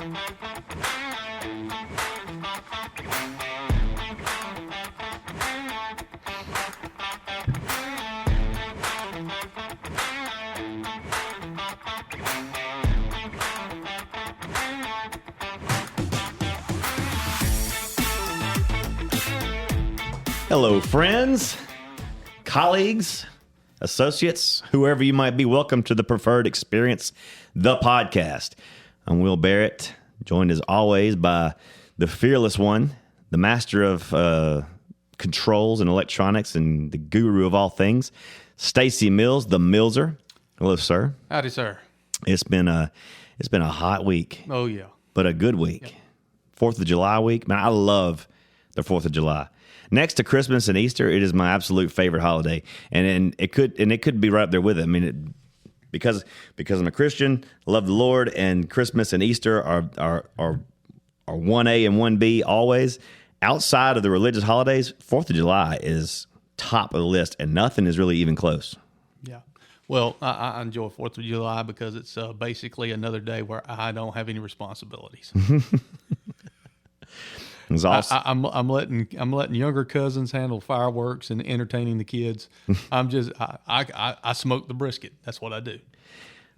Hello, friends, colleagues, associates, whoever you might be. Welcome to the Preferred Experience, the podcast. I'm Will Barrett, joined as always by the fearless one, the master of controls and electronics and the guru of all things, Stacy Mills, the Millzer. Hello, sir. Howdy, sir. It's been a hot week. Oh, yeah. But a good week. Yep. 4th of July week. Man, I love the 4th of July. Next to Christmas and Easter, it is my absolute favorite holiday, and it could be right up there with it. I mean, because I'm a Christian, love the Lord, and Christmas and Easter are 1A and 1B always. Outside of the religious holidays, 4th of July is top of the list, and nothing is really even close. Yeah. Well, I enjoy 4th of July because it's basically another day where I don't have any responsibilities. I'm letting younger cousins handle fireworks and entertaining the kids. I smoke the brisket. That's what I do.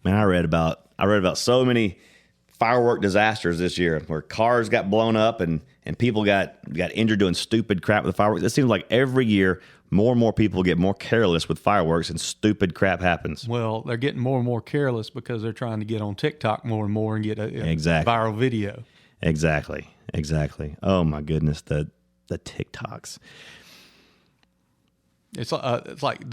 Man, I read about so many firework disasters this year where cars got blown up and people got injured doing stupid crap with fireworks. It seems like every year more and more people get more careless with fireworks and stupid crap happens. Well, they're getting more and more careless because they're trying to get on TikTok more and more and get a viral video. Exactly. Oh my goodness, the TikToks. It's like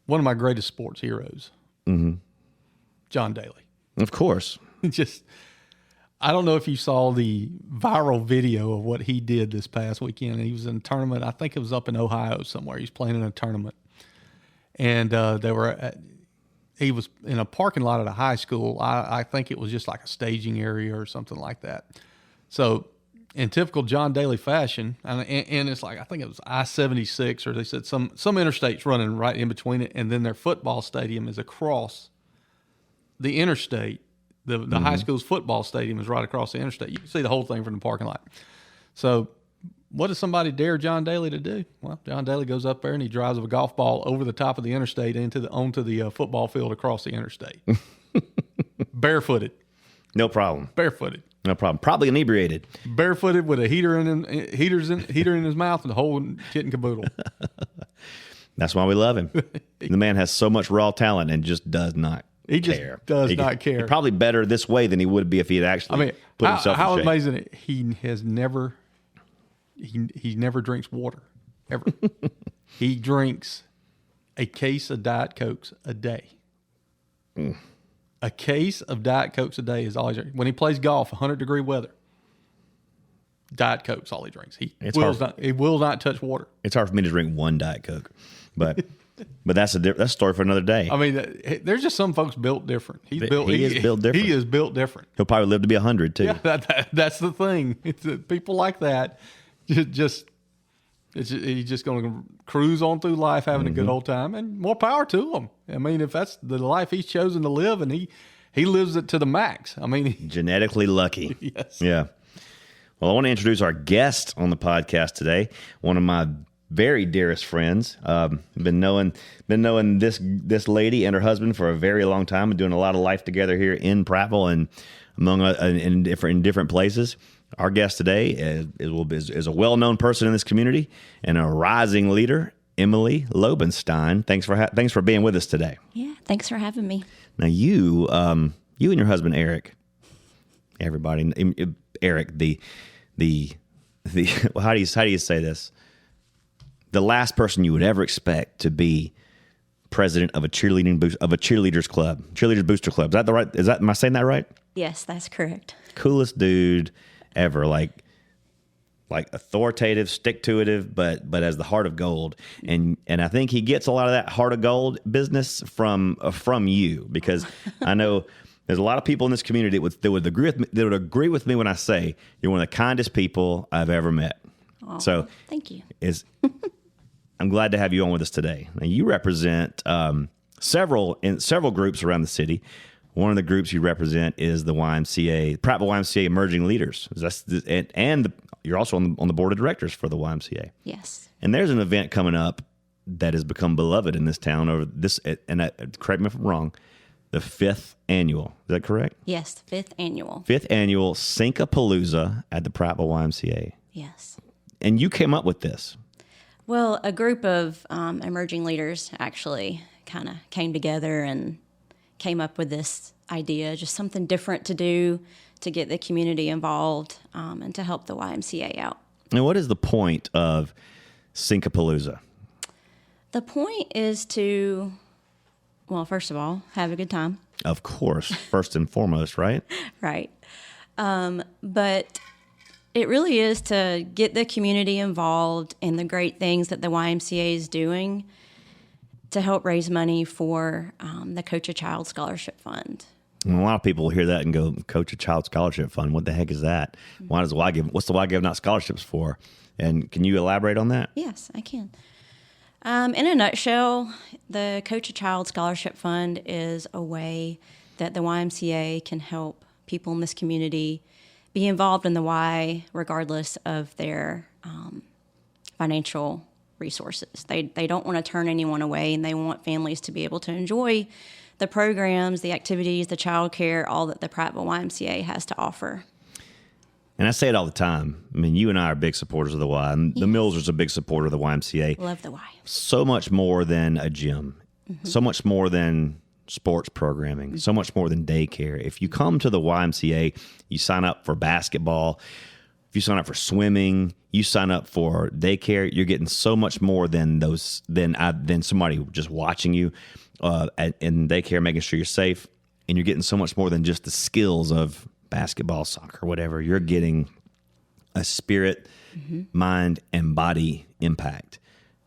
one of my greatest sports heroes, John Daly. Of course. I don't know if you saw the viral video of what he did this past weekend. He was in a tournament. I think it was up in Ohio somewhere. He was playing in a tournament, and he was in a parking lot at a high school. I think it was just like a staging area or something like that. So in typical John Daly fashion, and it's like, I think it was I-76, or they said some interstate's running right in between it, and then their football stadium is across the interstate. The high school's football stadium is right across the interstate. You can see the whole thing from the parking lot. So what does somebody dare John Daly to do? Well, John Daly goes up there and he drives a golf ball over the top of the interstate onto the football field across the interstate. Barefooted. No problem. Barefooted. No problem. Probably inebriated. Barefooted with a heater in his mouth and the whole kit and caboodle. That's why we love him. The man has so much raw talent and just does not He care. Just does not care. He's probably better this way than he would be if he had actually put himself in shape. How amazing it! He has never. He never drinks water, ever. He drinks a case of Diet Cokes a day. A case of Diet Cokes a day is all he drinks. When he plays golf, 100-degree weather, Diet Coke's all he drinks. He will not touch water. It's hard for me to drink one Diet Coke, but that's a story for another day. I mean, there's just some folks built different. He is built different. He is built different. He'll probably live to be 100 too. Yeah, that's the thing. It's people like that. He's just going to cruise on through life, having a good old time, and more power to him. I mean, if that's the life he's chosen to live, and he lives it to the max. I mean, genetically lucky. Yes. Yeah. Well, I want to introduce our guest on the podcast today. One of my very dearest friends. Been knowing this lady and her husband for a very long time, and doing a lot of life together here in Prattville and in different places. Our guest today is a well-known person in this community and a rising leader, Emily Lobenstein. Thanks for being with us today. Yeah, thanks for having me. Now you and your husband Eric, everybody, Eric, the how do you say this? The last person you would ever expect to be president of a cheerleaders booster club. Am I saying that right? Yes, that's correct. Coolest dude ever, like authoritative, stick-to-itive, but as the heart of gold. And I think he gets a lot of that heart of gold business from you, because I know there's a lot of people in this community that would agree with me when I say you're one of the kindest people I've ever met. Oh, so thank you. I'm glad to have you on with us today. Now, you represent several groups around the city. one of the groups you represent is the YMCA, Prattville YMCA Emerging Leaders. You're also on the board of directors for the YMCA. Yes. And there's an event coming up that has become beloved in this town over this, and correct me if I'm wrong, the 5th annual. Is that correct? Yes, the 5th annual. 5th annual Sinkapalooza at the Prattville YMCA. Yes. And you came up with this. Well, a group of emerging leaders actually kind of came together and came up with this idea, just something different to do to get the community involved and to help the YMCA out. And what is the point of Sinkapalooza? The point is to, well, first of all, have a good time. Of course, first and foremost, right? Right. But it really is to get the community involved in the great things that the YMCA is doing to help raise money for the Coach a Child Scholarship Fund. And a lot of people hear that and go, Coach a Child Scholarship Fund, what the heck is that? Why does the Y give? What's the Y giving out scholarships for? And can you elaborate on that? Yes, I can. In a nutshell, the Coach a Child Scholarship Fund is a way that the YMCA can help people in this community be involved in the Y regardless of their financial resources. They don't want to turn anyone away, and they want families to be able to enjoy the programs, the activities, the childcare, all that the Prattville YMCA has to offer. And I say it all the time. I mean, you and I are big supporters of the Y. And the Millzer's a big supporter of the YMCA. Love the Y. So much more than a gym. So much more than sports programming. So much more than daycare. If you come to the YMCA, you sign up for basketball. If you sign up for swimming, you sign up for daycare, you're getting so much more than somebody just watching you in daycare, making sure you're safe. And you're getting so much more than just the skills of basketball, soccer, whatever. You're getting a spirit, mind, and body impact,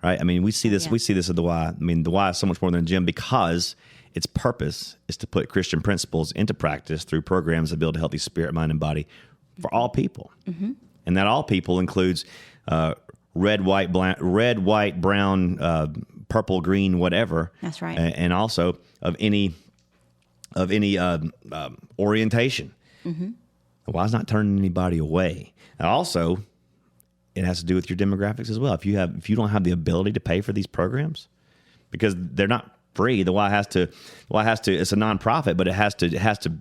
right? I mean, we see this. Yeah. We see this at the Y. I mean, the Y is so much more than a gym because its purpose is to put Christian principles into practice through programs that build a healthy spirit, mind, and body for all people. And that all people includes red, white, brown, purple, green, whatever. That's right. And also of any orientation. Why is not turning anybody away? And also, it has to do with your demographics as well. If you don't have the ability to pay for these programs, because they're not free, the Y has to. It's a nonprofit, but it has to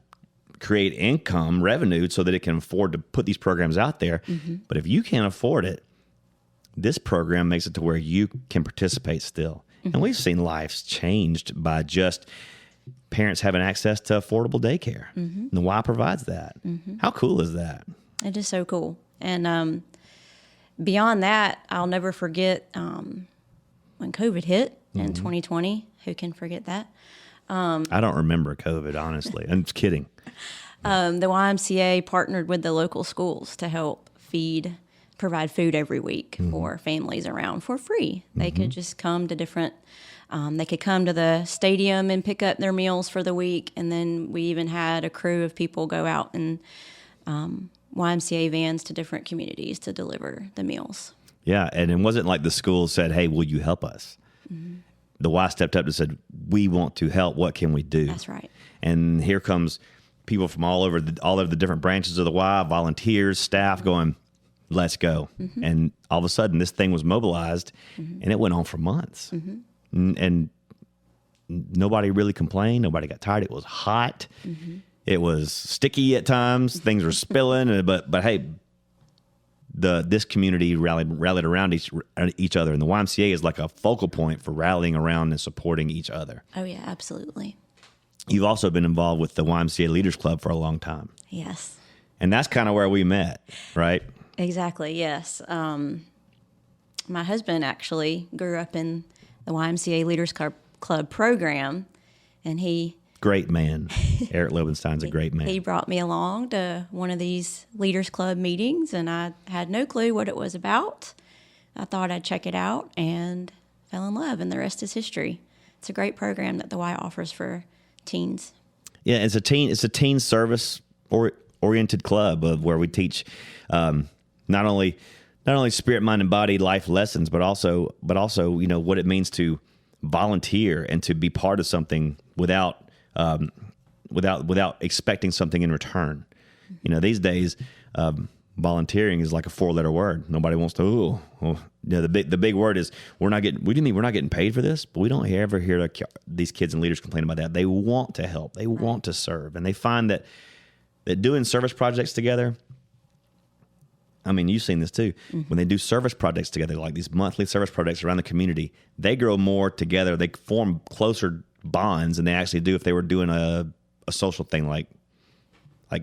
create income, revenue, so that it can afford to put these programs out there. But if you can't afford it, this program makes it to where you can participate still. And we've seen lives changed by just parents having access to affordable daycare. And the Y provides that. How cool is that? It is so cool. And beyond that, I'll never forget when COVID hit in 2020. Who can forget that? I don't remember COVID, honestly. I'm just kidding. The YMCA partnered with the local schools to help provide food every week for families around for free. They could just come to they could come to the stadium and pick up their meals for the week. And then we even had a crew of people go out in YMCA vans to different communities to deliver the meals. Yeah, and it wasn't like the school said, hey, will you help us? The Y stepped up and said, we want to help. What can we do? That's right. And here comes people from all over the different branches of the Y, volunteers, staff going, let's go. And all of a sudden, this thing was mobilized, and it went on for months. And nobody really complained. Nobody got tired. It was hot. It was sticky at times. Things were spilling. But hey, this community rallied around each other. And the YMCA is like a focal point for rallying around and supporting each other. Oh, yeah, absolutely. You've also been involved with the YMCA Leaders Club for a long time. Yes. And that's kind of where we met, right? Exactly, yes. My husband actually grew up in the YMCA Leaders Club program, and Great man. Eric Lobenstein's a great man. He brought me along to one of these Leaders Club meetings, and I had no clue what it was about. I thought I'd check it out and fell in love, and the rest is history. It's a great program that the Y offers for teens. Yeah, it's a teen service oriented club where we teach not only spirit, mind, and body life lessons, but also what it means to volunteer and to be part of something without without expecting something in return. You know, these days, volunteering is like a 4-letter word. Nobody wants to. The big word is we're not getting paid for this, but we don't ever hear these kids and leaders complain about that. They want to help. They want to serve, and they find that doing service projects together. I mean, you've seen this too. When they do service projects together, like these monthly service projects around the community, they grow more together. They form closer bonds than they actually do if they were doing a social thing like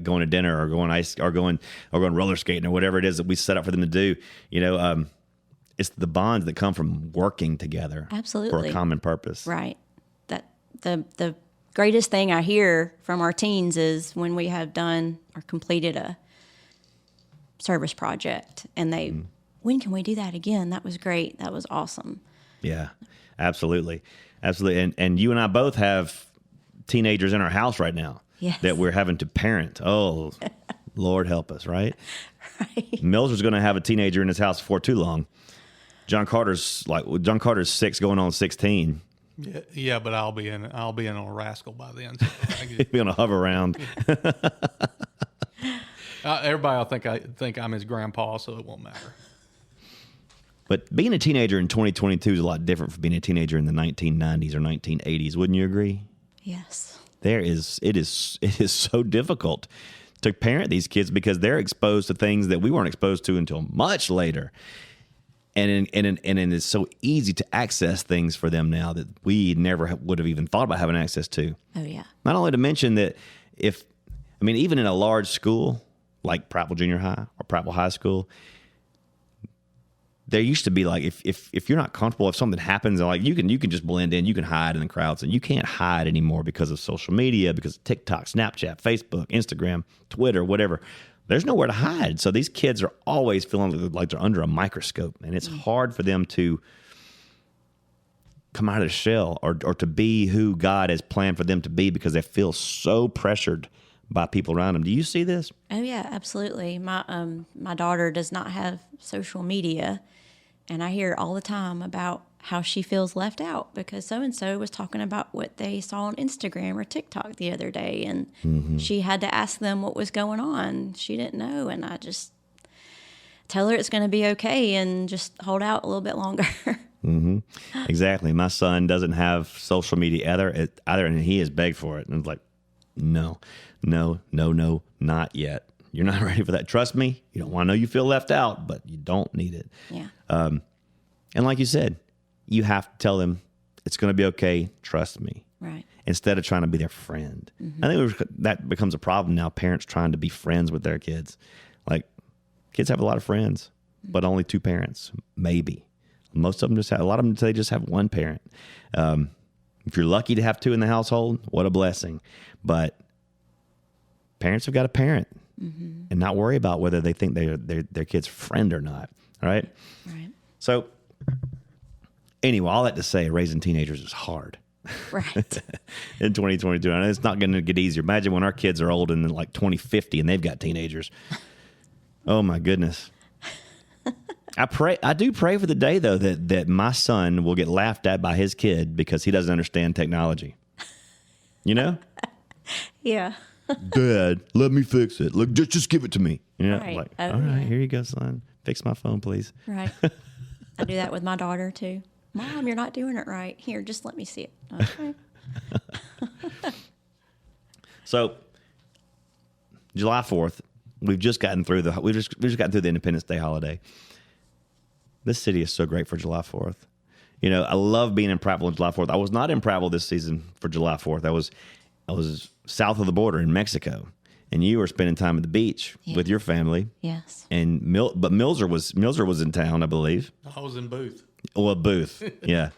going to dinner or going roller skating or whatever it is that we set up for them to do. You know, it's the bonds that come from working together. Absolutely. For a common purpose. Right. That the greatest thing I hear from our teens is when we have done or completed a service project and they, when can we do that again? That was great. That was awesome. Yeah, absolutely. Absolutely. And you and I both have teenagers in our house right now. Yes. That we're having to parent. Oh, Lord help us, right? Right. Millzer's going to have a teenager in his house before too long. John Carter's 6 going on 16. Yeah, but I'll be in a rascal by then. So He'll be on a hover around. Everybody will think I'm his grandpa, so it won't matter. But being a teenager in 2022 is a lot different from being a teenager in the 1990s or 1980s. Wouldn't you agree? Yes. It is so difficult to parent these kids because they're exposed to things that we weren't exposed to until much later. And it's so easy to access things for them now that we never would have even thought about having access to. Oh, yeah. Not only to mention that even in a large school like Prattville Junior High or Prattville High School, there used to be like if you're not comfortable, if something happens, like you can just blend in, you can hide in the crowds, and you can't hide anymore because of social media, because of TikTok, Snapchat, Facebook, Instagram, Twitter, whatever. There's nowhere to hide. So these kids are always feeling like they're under a microscope, and it's hard for them to come out of the shell or to be who God has planned for them to be because they feel so pressured by people around them. Do you see this? Oh, yeah, absolutely. My daughter does not have social media, and I hear all the time about how she feels left out because so-and-so was talking about what they saw on Instagram or TikTok the other day, and she had to ask them what was going on. She didn't know, and I just tell her it's going to be okay and just hold out a little bit longer. Exactly. My son doesn't have social media either, and he has begged for it. And it's like, no, not yet. You're not ready for that. Trust me, you don't want to know you feel left out, but you don't need it. Yeah. And like you said, you have to tell them it's going to be okay. Trust me. Right. Instead of trying to be their friend. I think that becomes a problem now. Parents trying to be friends with their kids. Like kids have a lot of friends, but only 2 parents, maybe. Most of them a lot of them, they just have 1 parent. If you're lucky to have 2 in the household, what a blessing. But parents have got to parent and not worry about whether they think they're their kid's friend or not. All right. Right. So anyway, all that to say, raising teenagers is hard. Right. In 2022, and it's not going to get easier. Imagine when our kids are old and like 2050 and they've got teenagers. Oh my goodness. I do pray for the day though that my son will get laughed at by his kid because he doesn't understand technology. You know? Yeah. Dad, let me fix it. Look, just give it to me. You know, Right. like, Oh, all right, yeah. here you go, son. Fix my phone, please. Right. I do that with my daughter too. Mom, you're not doing it right. Here, just let me see it. Okay. So, July 4th, we've just gotten through the Independence Day holiday. This city is so great for July 4th. You know, I love being in Prattville on July 4th. I was not in Prattville this season for July 4th. I was south of the border in Mexico, and you were spending time at the beach with your family. Yes. And but Millzer was in town, I believe. I was in Booth. Well, Booth, yeah,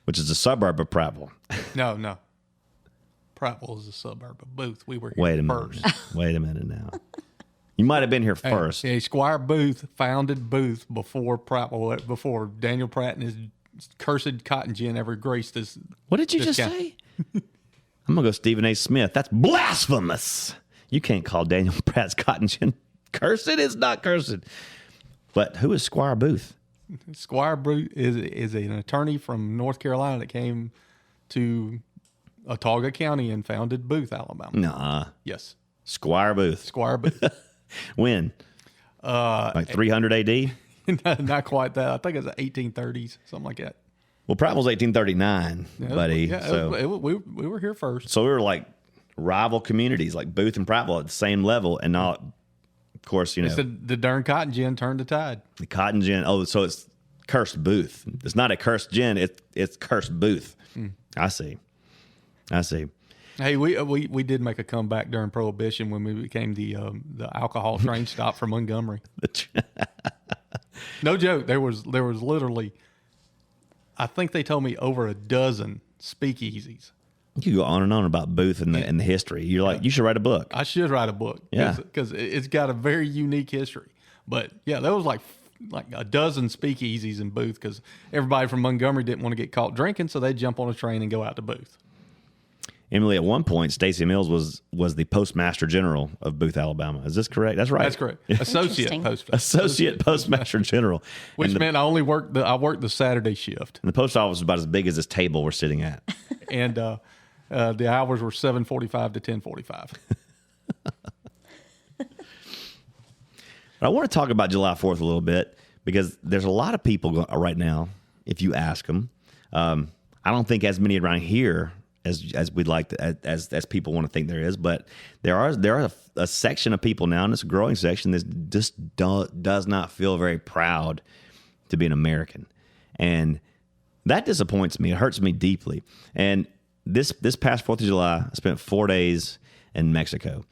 which is a suburb of Prattville. No. Prattville is a suburb of Booth. We were here Wait a first. minute. Wait a minute now. You might have been here first. Hey, Squire Booth founded Booth before Prattville, before Daniel Pratt and his cursed cotton gin ever graced this. What did you just say? I'm going to go Stephen A. Smith. That's blasphemous. You can't call Daniel Pratt's cotton gin cursed. It's not cursed. But who is Squire Booth? Squire Booth is an attorney from North Carolina that came to Autauga County and founded Booth, Alabama. Nah. Yes. Squire Booth. Squire Booth. When? Like 300 AD? Not quite that. I think it's the 1830s, something like that. Well, Prattville's 1839, buddy. Yeah, we were here first. So we were like rival communities, like Booth and Prattville at the same level. And now, of course, It's the darn cotton gin turned the tide. The cotton gin. Oh, so it's cursed Booth. It's not a cursed gin. It's cursed Booth. I see. Hey, we did make a comeback during Prohibition when we became the alcohol train stop for Montgomery. No joke. There was literally, I think they told me over a dozen speakeasies. You go on and on about Booth and the history. You're like, you should write a book. I should write a book. Yeah, because it's got a very unique history. But yeah, there was like a dozen speakeasies in Booth because everybody from Montgomery didn't want to get caught drinking, so they'd jump on a train and go out to Booth. Emily, at one point, Stacy Mills was the Postmaster General of Booth, Alabama. Is this correct? That's right. That's correct. Associate Postmaster General, which meant I only worked the Saturday shift. And the post office was about as big as this table we're sitting at. And the hours were 7:45 to 10:45. I want to talk about July 4th a little bit because there's a lot of people right now. If you ask them, I don't think as many around here as we'd like to, as people want to think there is, but there are a section of people now, and it's a growing section that just does not feel very proud to be an American, and that disappoints me. It hurts me deeply. And this past 4th of July, I spent 4 days in Mexico,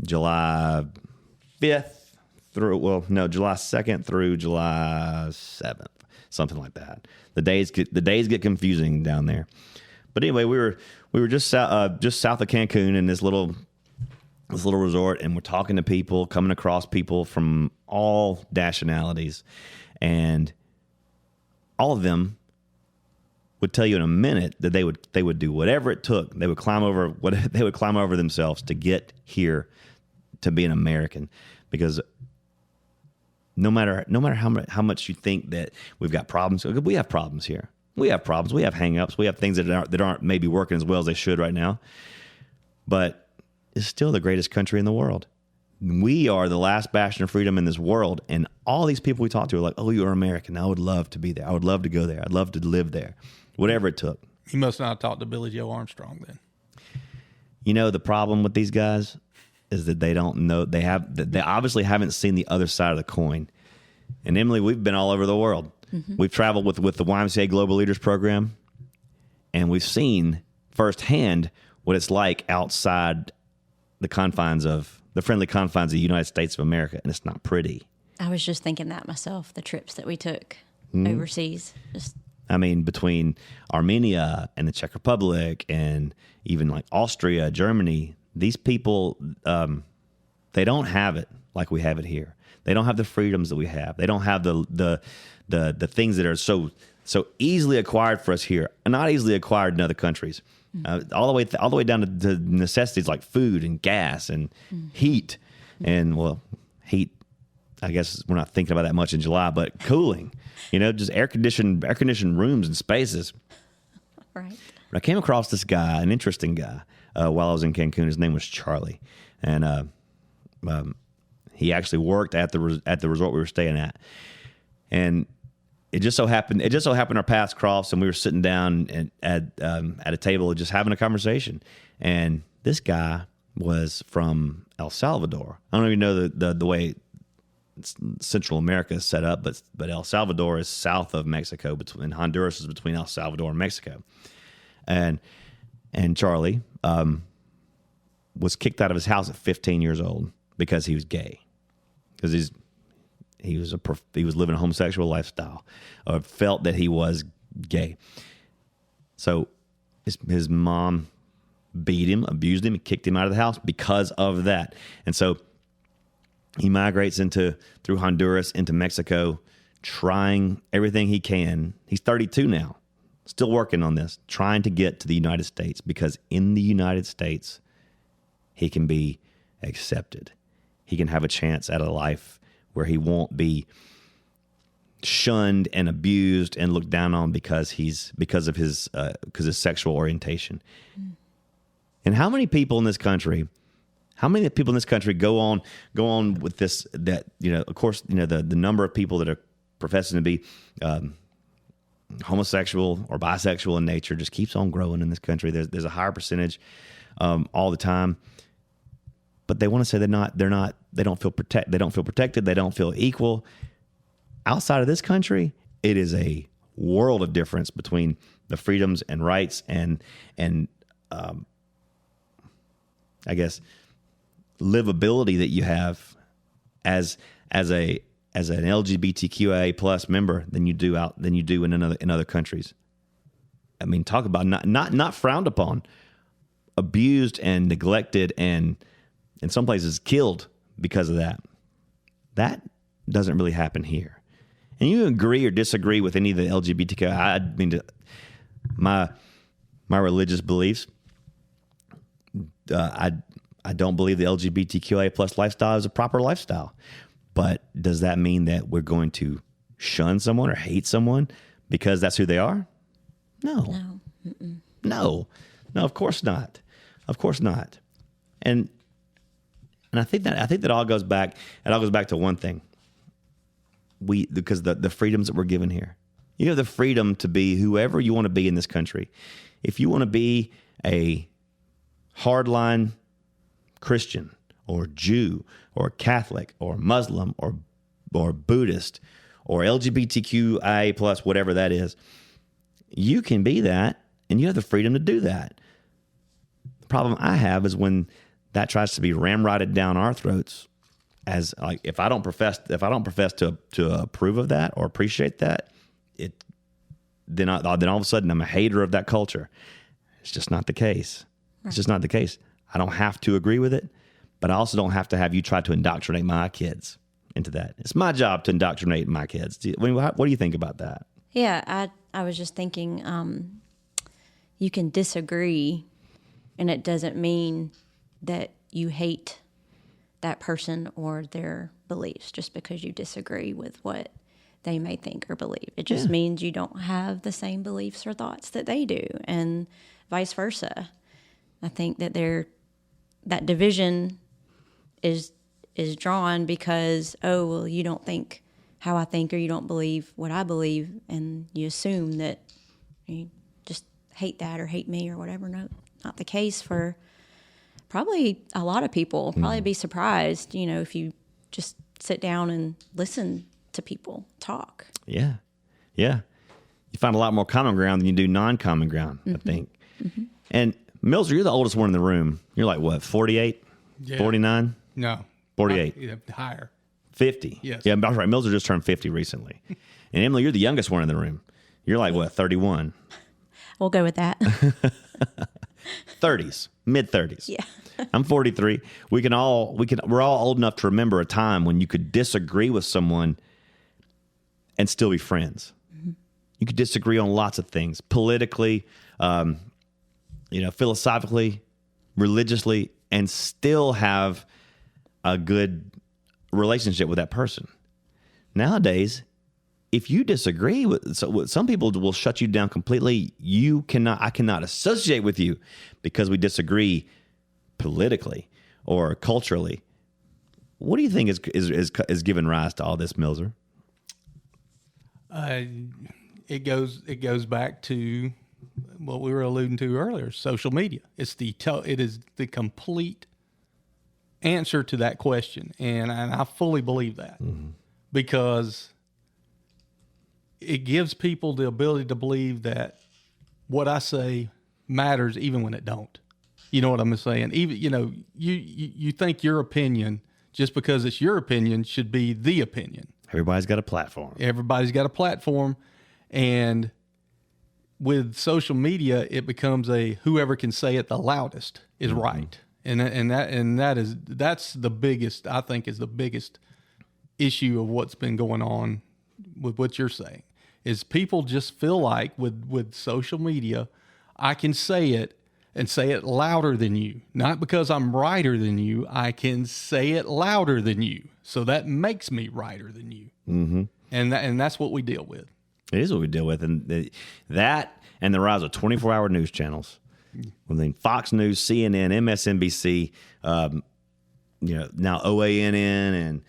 July 5th July 2nd through July 7th, something like that. The days get confusing down there. But anyway, we were just south of Cancun in this little resort, and we're talking to people, coming across people from all nationalities, and all of them would tell you in a minute that they would do whatever it took. They would climb over themselves to get here to be an American, because no matter how much you think that we've got problems, we have problems here. We have problems. We have hang-ups. We have things that aren't maybe working as well as they should right now. But it's still the greatest country in the world. We are the last bastion of freedom in this world. And all these people we talk to are like, oh, you're American. I would love to be there. I would love to go there. I'd love to live there. Whatever it took. You must not have talked to Billy Joe Armstrong then. The problem with these guys is that they don't know. They obviously haven't seen the other side of the coin. And Emily, we've been all over the world. Mm-hmm. We've traveled with the YMCA Global Leaders Program, and we've seen firsthand what it's like outside the friendly confines of the United States of America, and it's not pretty. I was just thinking that myself, the trips that we took overseas. Between Armenia and the Czech Republic and even like Austria, Germany, these people, they don't have it like we have it here. They don't have the freedoms that we have. They don't have the things that are so easily acquired for us here, and not easily acquired in other countries. All the way down to necessities like food and gas and heat, and heat. I guess we're not thinking about that much in July, but cooling. Just air conditioned rooms and spaces. Right. But I came across this guy, an interesting guy, while I was in Cancun. His name was Charlie, and he actually worked at the resort we were staying at, and it just so happened our paths crossed, and we were sitting down at a table just having a conversation. And this guy was from El Salvador. I don't even know the way Central America is set up, but El Salvador is south of Mexico, and Honduras is between El Salvador and Mexico. And Charlie was kicked out of his house at 15 years old because he was gay. Because he was living a homosexual lifestyle, or felt that he was gay. So his mom beat him, abused him, and kicked him out of the house because of that. And so he migrates through Honduras into Mexico, trying everything he can. He's 32 now, still working on this, trying to get to the United States, because in the United States, he can be accepted. He can have a chance at a life where he won't be shunned and abused and looked down on because of his sexual orientation. And how many people in this country go on with this, that, of course, the number of people that are professing to be homosexual or bisexual in nature just keeps on growing in this country. There's a higher percentage all the time, but they want to say they don't feel protected. They don't feel equal. Outside of this country, it is a world of difference between the freedoms and rights and I guess livability that you have as an LGBTQIA plus member than you do in other countries. I mean, talk about not frowned upon, abused and neglected, and in some places killed because of that. That doesn't really happen here. And you agree or disagree with any of the LGBTQI, I mean, my religious beliefs. I don't believe the LGBTQIA plus lifestyle is a proper lifestyle. But does that mean that we're going to shun someone or hate someone because that's who they are? No. No, of course not. Of course not. And I think that all goes back. It all goes back to one thing. Because the freedoms that we're given here. You have the freedom to be whoever you want to be in this country. If you want to be a hardline Christian or Jew or Catholic or Muslim or Buddhist or LGBTQIA plus, whatever that is, you can be that, and you have the freedom to do that. The problem I have is when that tries to be ramrodded down our throats. As like, if I don't profess to approve of that or appreciate that, then all of a sudden I'm a hater of that culture. It's just not the case. It's just not the case. I don't have to agree with it, but I also don't have to have you try to indoctrinate my kids into that. It's my job to indoctrinate my kids. What do you think about that? Yeah, I was just thinking, you can disagree, and it doesn't mean that you hate that person or their beliefs just because you disagree with what they may think or believe. It just means you don't have the same beliefs or thoughts that they do, and vice versa. I think that that division is drawn because, you don't think how I think, or you don't believe what I believe, and you assume that you just hate that or hate me or whatever. No, not the case for probably a lot of people. Probably be surprised, if you just sit down and listen to people talk. Yeah. You find a lot more common ground than you do non-common ground, I think. Mm-hmm. And Millzer, you're the oldest one in the room. You're like, what, 48? Yeah. 49? No. 48? Higher. 50? Yes. Yeah, that's right. Millzer just turned 50 recently. And Emily, you're the youngest one in the room. You're like, what, 31? We'll go with that. 30s, mid-30s. Yeah. I'm 43. We're all old enough to remember a time when you could disagree with someone and still be friends. Mm-hmm. You could disagree on lots of things, politically, philosophically, religiously, and still have a good relationship with that person. Nowadays, if you disagree with some people will shut you down completely. I cannot associate with you because we disagree politically or culturally. What do you think is given rise to all this, Millzer? It goes back to what we were alluding to earlier, social media. It is the complete answer to that question, and I fully believe that because it gives people the ability to believe that what I say matters even when it don't. You know what I'm saying? Even you think your opinion, just because it's your opinion, should be the opinion. Everybody's got a platform. And with social media, it becomes whoever can say it the loudest is right. And that's the biggest, I think, is the biggest issue of what's been going on with what you're saying, is people just feel like with social media, I can say it and say it louder than you. Not because I'm righter than you, I can say it louder than you. So that makes me righter than you. Mm-hmm. And that's what we deal with. It is what we deal with. And that and the rise of 24-hour news channels. I mean, Fox News, CNN, MSNBC, now OANN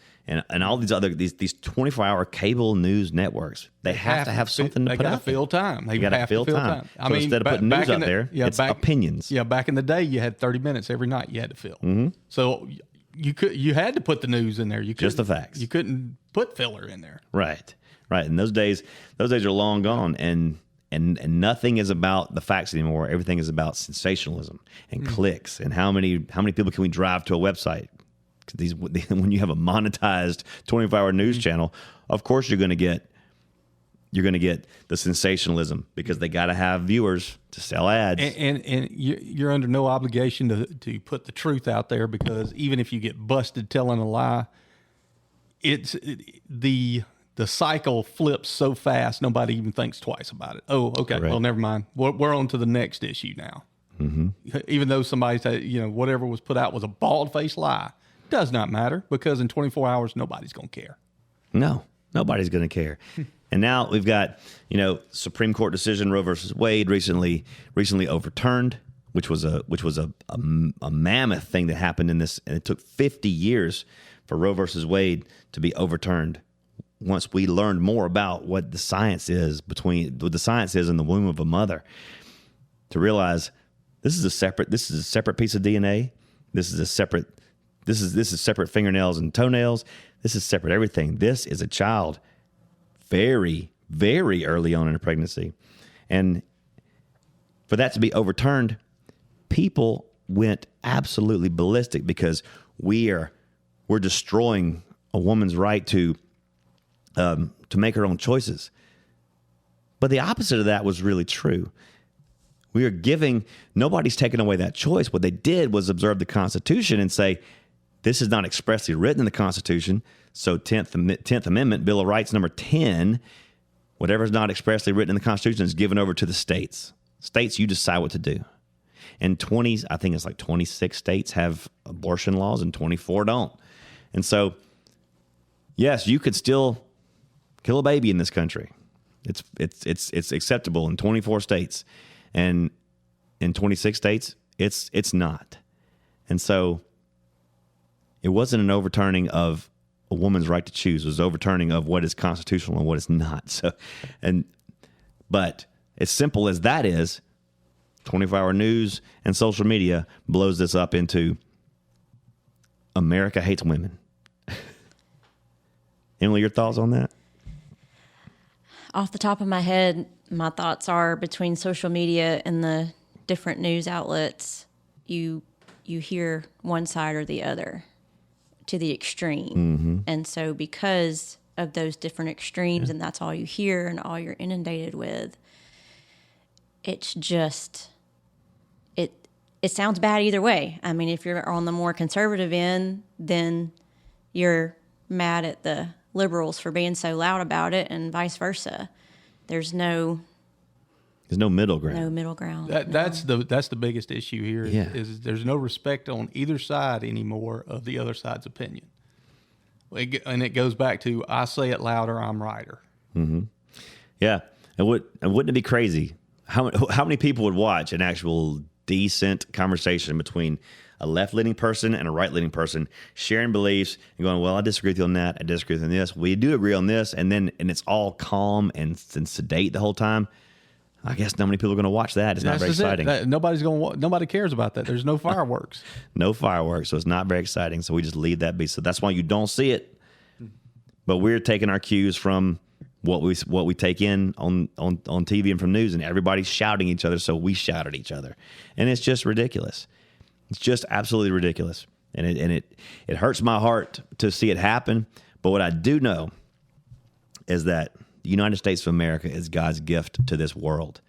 and all these other these 24-hour cable news networks. They have to have something to put out. They got to fill time. They got to fill time. I mean, instead of putting news out there, it's opinions. Yeah, back in the day, you had 30 minutes every night you had to fill. Mm-hmm. So you had to put the news in there. Just the facts. You couldn't put filler in there. Right. And those days are long gone. And nothing is about the facts anymore. Everything is about sensationalism and clicks and how many people can we drive to a website. Because when you have a monetized 24-hour news channel, of course you're going to get the sensationalism because they got to have viewers to sell ads. And you're under no obligation to put the truth out there, because even if you get busted telling a lie, the cycle flips so fast nobody even thinks twice about it. Oh, okay, right. Well, never mind. We're on to the next issue now. Mm-hmm. Even though somebody said whatever was put out was a bald-faced lie. Does not matter, because in 24 hours, nobody's going to care. No, nobody's going to care. And now we've got, Supreme Court decision, Roe versus Wade, recently overturned, which was a mammoth thing that happened in this. And it took 50 years for Roe versus Wade to be overturned. Once we learned more about what the science is in the womb of a mother, to realize this is a separate piece of DNA. This is separate fingernails and toenails. This is separate everything. This is a child very, very early on in a pregnancy. And for that to be overturned, people went absolutely ballistic because we're destroying a woman's right to make her own choices. But the opposite of that was really true. We are nobody's taking away that choice. What they did was observe the Constitution and say, this is not expressly written in the Constitution, so 10th Amendment, Bill of Rights number 10, whatever is not expressly written in the Constitution is given over to the states. States, you decide what to do. And 26 states have abortion laws and 24 don't. And so, yes, you could still kill a baby in this country. It's acceptable in 24 states. And in 26 states, it's not. And so it wasn't an overturning of a woman's right to choose. It was overturning of what is constitutional and what is not. So, but as simple as that is, 24-hour news and social media blows this up into America hates women. Emily, your thoughts on that? Off the top of my head, my thoughts are between social media and the different news outlets, you hear one side or the other to the extreme. Mm-hmm. And so because of those different extremes, and that's all you hear and all you're inundated with, it's just, it sounds bad either way. I mean, if you're on the more conservative end, then you're mad at the liberals for being so loud about it, and vice versa. There's no middle ground. No middle ground. That's the biggest issue here. Is there's no respect on either side anymore of the other side's opinion. And it goes back to, I say it louder, I'm righter. Mm-hmm. Yeah. And wouldn't it be crazy? How many people would watch an actual decent conversation between a left-leaning person and a right-leaning person sharing beliefs and going, well, I disagree with you on that. I disagree with you on this. We do agree on this. And it's all calm and sedate the whole time. I guess not many people are going to watch that. It's not very exciting. Nobody cares about that. There's no fireworks. No fireworks. So it's not very exciting. So we just leave that be. So that's why you don't see it. But we're taking our cues from what we take in on TV and from news, and everybody's shouting at each other. So we shout at each other, and it's just ridiculous. It's just absolutely ridiculous. And it hurts my heart to see it happen. But what I do know is that the United States of America is God's gift to this world.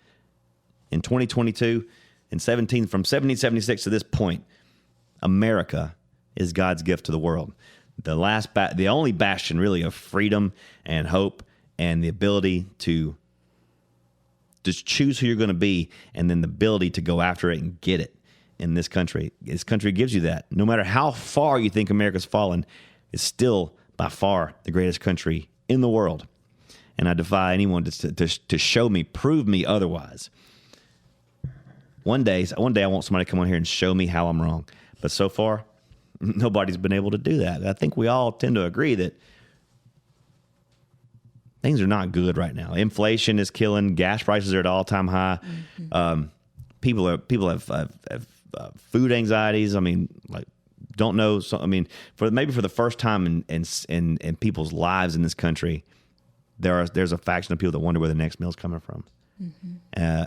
In 2022, from 1776 to this point, America is God's gift to the world. The only bastion really of freedom and hope and the ability to just choose who you're going to be, and then the ability to go after it and get it in this country. This country gives you that. No matter how far you think America's fallen, it's still by far the greatest country in the world. and I defy anyone to show me, prove me otherwise. One day I want somebody to come on here and show me how I'm wrong. But so far, nobody's been able to do that. I think we all tend to agree that things are not good right now. Inflation is killing. Gas prices are at all-time high. Mm-hmm. People have food anxieties. I mean, like, don't know. So, I mean, for the first time in people's lives in this country, there's a faction of people that wonder where the next meal's coming from. Mm-hmm.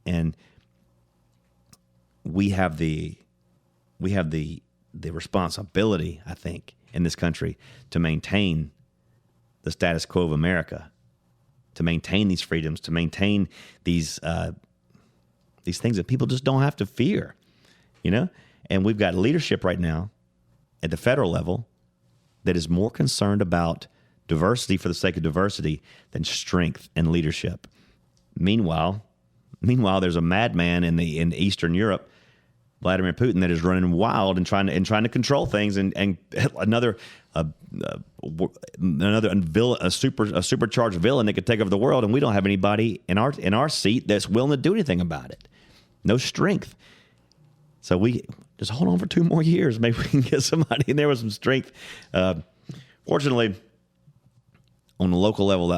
And we have the responsibility, I think, in this country to maintain the status quo of America, to maintain these freedoms, to maintain these things that people just don't have to fear, you know? And we've got leadership right now at the federal level that is more concerned about diversity for the sake of diversity than strength and leadership. Meanwhile, there's a madman in Eastern Europe, Vladimir Putin, that is running wild and trying to control things, and another supercharged villain that could take over the world, and we don't have anybody in our seat that's willing to do anything about it. No strength. So we just hold on for 2 more years. Maybe we can get somebody in there with some strength. Fortunately, on the local level,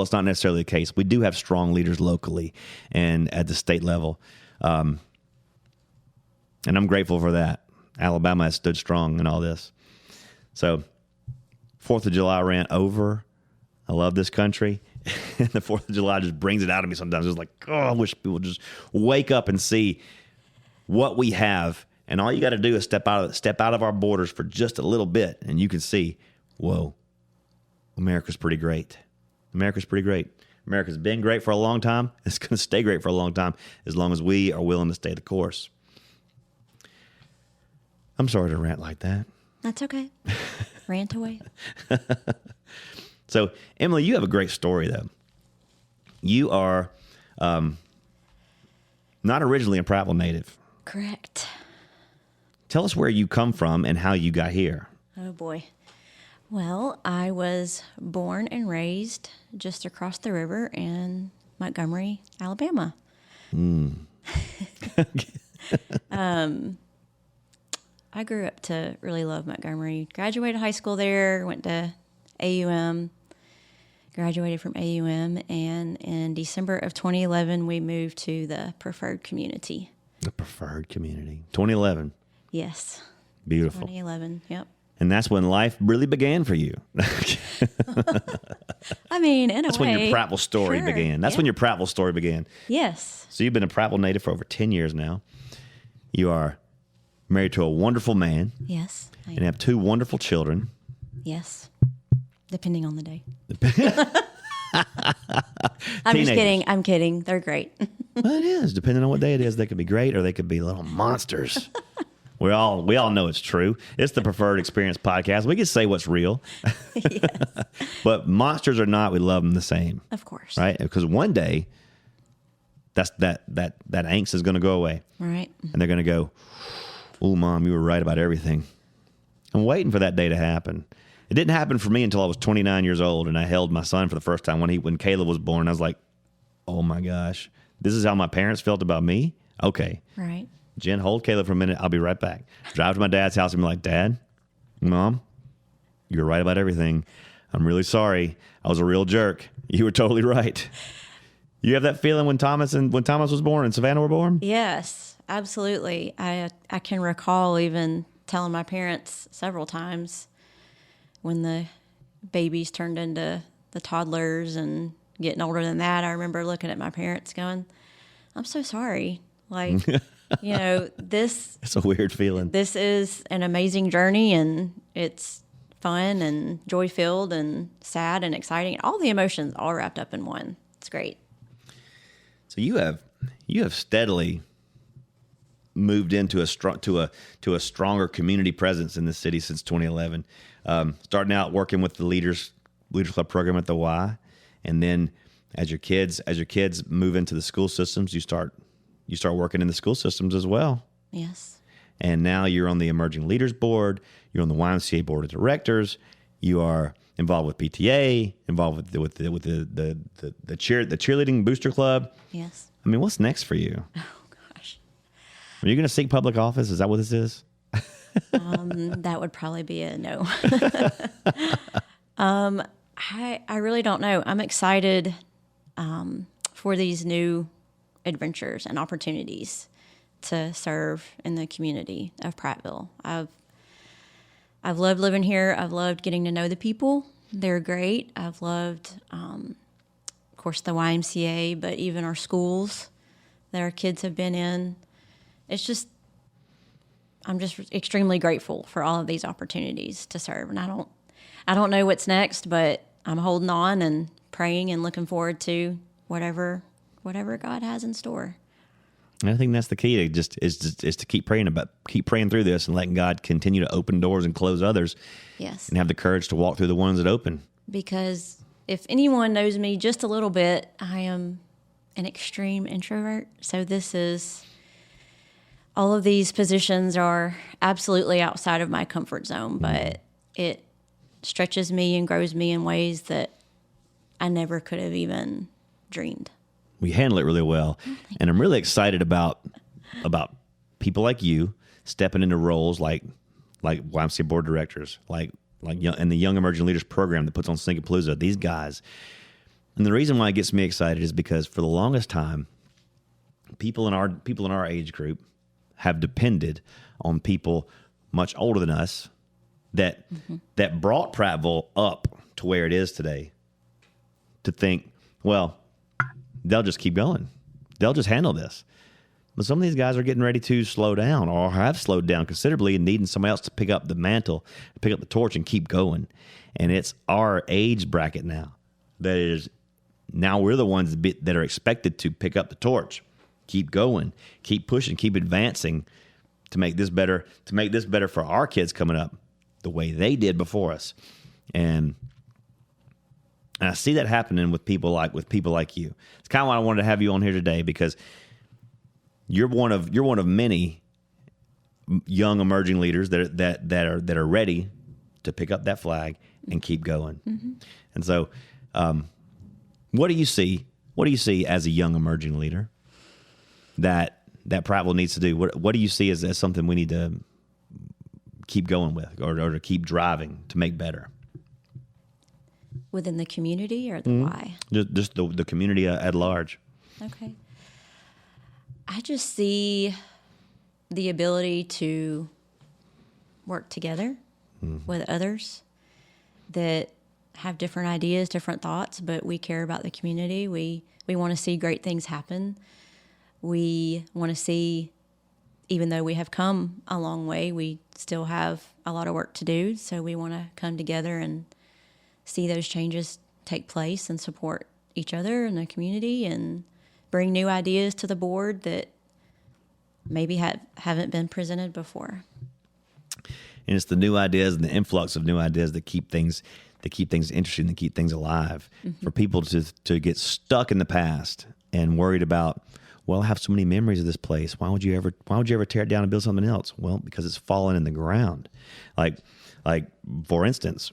it's not necessarily the case. We do have strong leaders locally and at the state level. And I'm grateful for that. Alabama has stood strong in all this. So, 4th of July rant over. I love this country. And the 4th of July just brings it out of me sometimes. It's like, oh, I wish people would just wake up and see what we have. And all you got to do is step out of our borders for just a little bit, and you can see, whoa, America's pretty great. America's pretty great. America's been great for a long time. It's going to stay great for a long time as long as we are willing to stay the course. I'm sorry to rant like that. That's okay. Rant away. So, Emily, you have a great story, though. You are not originally a Prattville native. Correct. Tell us where you come from and how you got here. Oh, boy. Well, I was born and raised just across the river in Montgomery, Alabama. I grew up to really love Montgomery. Graduated high school there, went to AUM, graduated from AUM, and in December of 2011, we moved to the preferred community. The preferred community. 2011. Yes. Beautiful. 2011, yep. And that's when life really began for you. I mean, in a way. That's when your Prattville story began. That's when your Prattville story began. Yes. So you've been a Prattville native for over 10 years now. You are married to a wonderful man. Yes. And have 2 wonderful children. Yes. Depending on the day. I'm just kidding. I'm kidding. They're great. Well, it is. Depending on what day it is, they could be great or they could be little monsters. We all know it's true. It's the Preferred Experience podcast. We can say what's real. Yes. But monsters or not, we love them the same. Of course. Right? Because one day, that angst is going to go away. Right. And they're going to go, oh, Mom, you were right about everything. I'm waiting for that day to happen. It didn't happen for me until I was 29 years old, and I held my son for the first time when Caleb was born. I was like, oh, my gosh, this is how my parents felt about me? Okay. Right. Jen, hold Caleb for a minute. I'll be right back. Drive to my dad's house and be like, Dad, Mom, you were right about everything. I'm really sorry. I was a real jerk. You were totally right. You have that feeling when Thomas was born and Savannah were born? Yes, absolutely. I can recall even telling my parents several times when the babies turned into the toddlers and getting older than that. I remember looking at my parents going, I'm so sorry. Like, this... It's a weird feeling. This is an amazing journey, and it's fun and joy-filled and sad and exciting. All the emotions all wrapped up in one. It's great. So you have steadily moved into a stronger community presence in the city since 2011. Starting out working with the Leaders Club program at the Y, and then as your kids move into the school systems, you start working in the school systems as well. Yes. And now you're on the Emerging Leaders Board. You're on the YMCA Board of Directors. You are involved with PTA, involved with the cheerleading booster club. Yes. I mean, what's next for you? Oh gosh. Are you going to seek public office? Is that what this is? That would probably be a no. I really don't know. I'm excited for these new adventures and opportunities to serve in the community of Prattville. I've loved living here. I've loved getting to know the people. They're great. I've loved, of course, the YMCA, but even our schools that our kids have been in. I'm just extremely grateful for all of these opportunities to serve. And I don't know what's next, but I'm holding on and praying and looking forward to whatever God has in store. And I think that's the key to is to keep praying through this and letting God continue to open doors and close others. Yes. And have the courage to walk through the ones that open. Because if anyone knows me just a little bit, I am an extreme introvert. So all of these positions are absolutely outside of my comfort zone, but it stretches me and grows me in ways that I never could have even dreamed. We handle it really well. And I'm really excited about people like you stepping into roles like YMCA board directors, like in the Young Emerging Leaders program that puts on Singapalooza, these guys. And the reason why it gets me excited is because for the longest time, people in our age group have depended on people much older than us that brought Prattville up to where it is today to think, well, they'll just keep going. They'll just handle this. But some of these guys are getting ready to slow down or have slowed down considerably and needing somebody else to pick up the mantle, pick up the torch and keep going. And it's our age bracket now now we're the ones that are expected to pick up the torch, keep going, keep pushing, keep advancing to make this better for our kids coming up the way they did before us. And I see that happening with people like you. It's kind of why I wanted to have you on here today, because you're one of many young emerging leaders that are ready to pick up that flag and keep going. Mm-hmm. And so, what do you see? What do you see as a young emerging leader that Prattville needs to do? What do you see as something we need to keep going with, or to keep driving to make better? Within the community, or the why? Just the community at large. Okay. I just see the ability to work together with others that have different ideas, different thoughts, but we care about the community. We want to see great things happen. We want to see, even though we have come a long way, we still have a lot of work to do. So we want to come together and see those changes take place and support each other in the community and bring new ideas to the board that maybe haven't been presented before. And it's the new ideas and the influx of new ideas that keep things interesting, that keep things alive. Mm-hmm. For people to get stuck in the past and worried about, well, I have so many memories of this place. Why would you ever tear it down and build something else? Well, because it's fallen in the ground. Like for instance,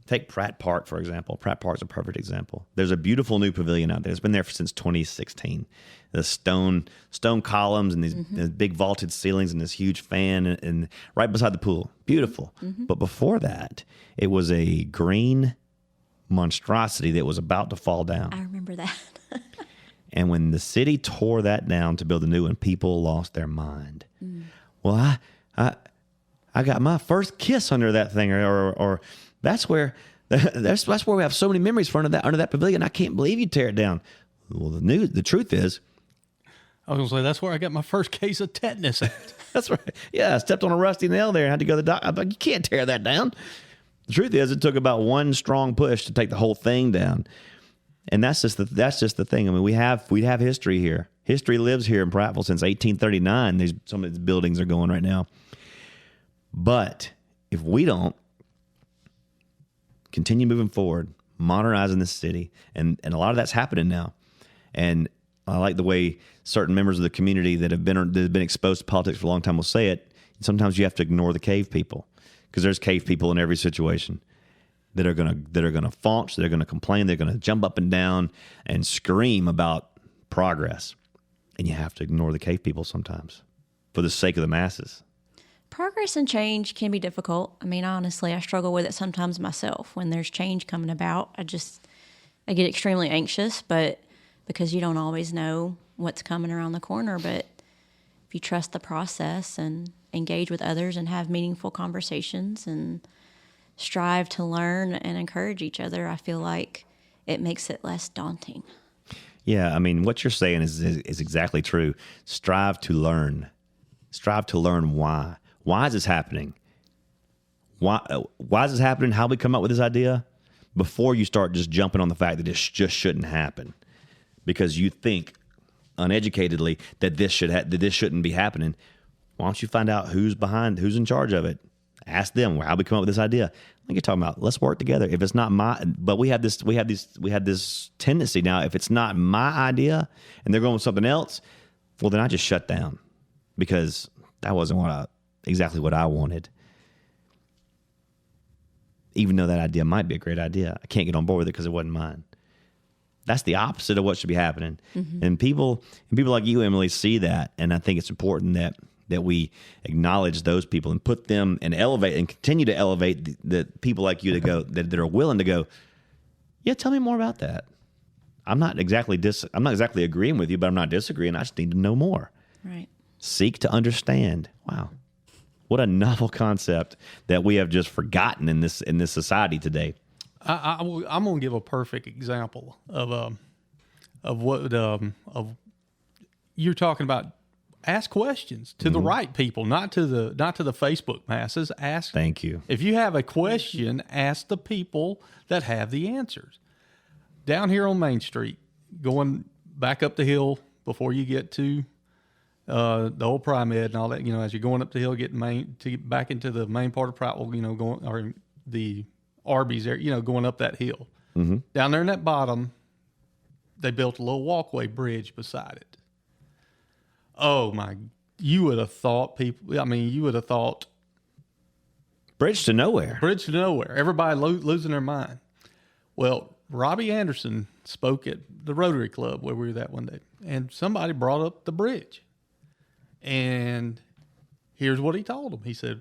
take Pratt Park, for example. Pratt Park's a perfect example. There's a beautiful new pavilion out there. It's been there since 2016. The stone columns and these big vaulted ceilings and this huge fan and right beside the pool. Beautiful. Mm-hmm. But before that, it was a green monstrosity that was about to fall down. I remember that. And when the city tore that down to build a new one, people lost their mind. Mm. Well, I got my first kiss under that thing, or that's where we have so many memories under that pavilion. I can't believe you tear it down. Well, the truth is, I was gonna say that's where I got my first case of tetanus at. That's right. Yeah, I stepped on a rusty nail there and had to go to the doctor. I'm like, you can't tear that down. The truth is, it took about one strong push to take the whole thing down. And that's just the thing. I mean, we have history here. History lives here in Prattville since 1839. Some of these buildings are going right now. But if we don't continue moving forward, modernizing this city, and a lot of that's happening now. And I like the way certain members of the community that have been exposed to politics for a long time will say it. Sometimes you have to ignore the cave people, because there's cave people in every situation. that are gonna faunch, that are gonna complain, they're gonna jump up and down and scream about progress. And you have to ignore the cave people sometimes for the sake of the masses. Progress and change can be difficult. I mean, honestly, I struggle with it sometimes myself. When there's change coming about, I get extremely anxious, but because you don't always know what's coming around the corner. But if you trust the process and engage with others and have meaningful conversations and strive to learn and encourage each other, I feel like it makes it less daunting. Yeah, I mean, what you're saying is exactly true. Strive to learn. Strive to learn why. Why is this happening? Why is this happening? How we come up with this idea? Before you start just jumping on the fact that this just shouldn't happen, because you think uneducatedly that this shouldn't be happening. Why don't you find out who's in charge of it? Ask them how we come up with this idea. Like you're talking about, let's work together. If it's not but we have this tendency now. If it's not my idea and they're going with something else, well, then I just shut down because that wasn't exactly what I wanted. Even though that idea might be a great idea, I can't get on board with it because it wasn't mine. That's the opposite of what should be happening. Mm-hmm. And people like you, Emily, see that, and I think it's important that we acknowledge those people and put them and elevate and continue to elevate the people like you to go that are willing to go. Yeah, tell me more about that. I'm not exactly agreeing with you, but I'm not disagreeing. I just need to know more. Right. Seek to understand. Wow. What a novel concept that we have just forgotten in this society today. I'm going to give a perfect example of what you're talking about. Ask questions to the right people, not to the Facebook masses. Ask. Thank you. If you have a question, ask the people that have the answers. Down here on Main Street, going back up the hill before you get to the old Pri-Med and all that, as you're going up the hill, get back into the main part of Prattville, going or the Arby's there, going up that hill. Mm-hmm. Down there in that bottom, they built a little walkway bridge beside it. Oh my! You would have thought bridge to nowhere. Bridge to nowhere. Everybody losing their mind. Well, Robbie Anderson spoke at the Rotary Club where we were that one day, and somebody brought up the bridge. And here's what he told them. He said,